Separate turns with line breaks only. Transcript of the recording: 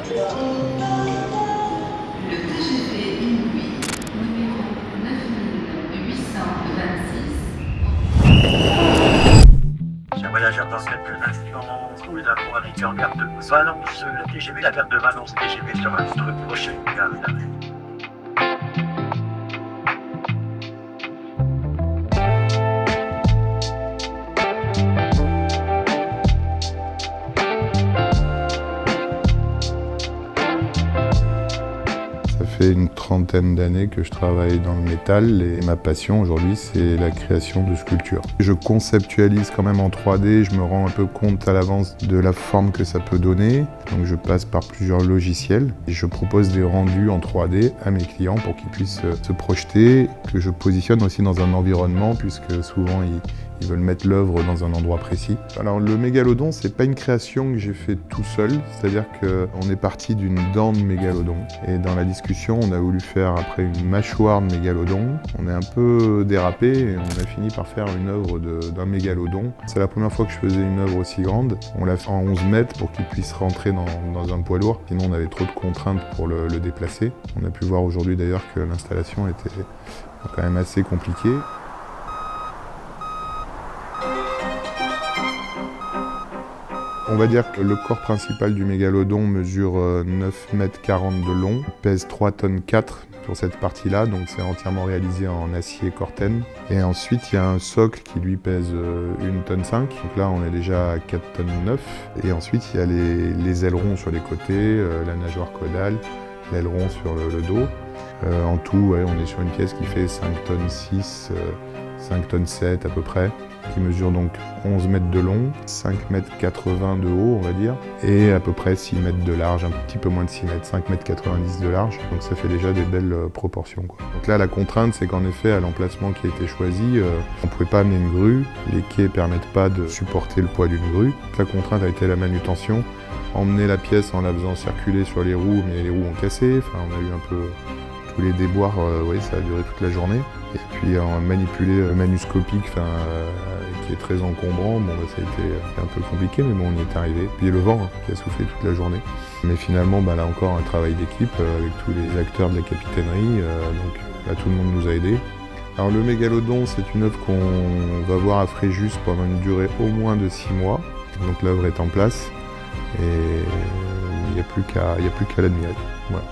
Le TGV Inouï, numéro 9826.
Chers voyageurs, dans quelques instants, nous avons arrêté en gare de Valence, le TGV, la gare de Valence, TGV sur notre prochaine gare.
Ça fait une trentaine d'années que je travaille dans le métal et ma passion aujourd'hui c'est la création de sculptures. Je conceptualise quand même en 3D, je me rends un peu compte à l'avance de la forme que ça peut donner. Donc je passe par plusieurs logiciels et je propose des rendus en 3D à mes clients pour qu'ils puissent se projeter, que je positionne aussi dans un environnement puisque souvent ils veulent mettre l'œuvre dans un endroit précis. Alors le mégalodon, c'est pas une création que j'ai fait tout seul, c'est-à-dire qu'on est parti d'une dent de mégalodon. Et dans la discussion, on a voulu faire après une mâchoire de mégalodon. On est un peu dérapé et on a fini par faire une œuvre d'un mégalodon. C'est la première fois que je faisais une œuvre aussi grande. On l'a fait en 11 mètres pour qu'il puisse rentrer dans un poids lourd. Sinon, on avait trop de contraintes pour le déplacer. On a pu voir aujourd'hui d'ailleurs que l'installation était quand même assez compliquée. On va dire que le corps principal du mégalodon mesure 9,40 m de long, pèse 3,4 tonnes sur cette partie-là, donc c'est entièrement réalisé en acier Corten. Et ensuite, il y a un socle qui lui pèse 1,5 tonne, donc là on est déjà à 4,9 tonnes. Et ensuite, il y a les ailerons sur les côtés, la nageoire caudale, l'aileron sur le dos. En tout, ouais, on est sur une pièce qui fait 5,6 tonnes, 5,7 tonnes à peu près, qui mesure donc 11 mètres de long, 5,80 m de haut on va dire, et à peu près 6 mètres de large, un petit peu moins de 6 mètres, 5,90 m de large, donc ça fait déjà des belles proportions, quoi. Donc là la contrainte c'est qu'en effet à l'emplacement qui a été choisi, on ne pouvait pas amener une grue, les quais ne permettent pas de supporter le poids d'une grue. La contrainte a été la manutention, emmener la pièce en la faisant circuler sur les roues, mais les roues ont cassé, enfin on a eu un peu tous les déboires, oui, ça a duré toute la journée. Et puis en manipuler manuscopique, qui est très encombrant, bon, ça a été un peu compliqué, mais bon, on y est arrivé. Puis le vent qui a soufflé toute la journée. Mais finalement, là encore, un travail d'équipe avec tous les acteurs de la capitainerie, donc là, tout le monde nous a aidés. Alors le mégalodon, c'est une œuvre qu'on va voir à Fréjus pendant une durée au moins de 6 mois. Donc l'œuvre est en place et il n'y a plus qu'à l'admirer. Voilà.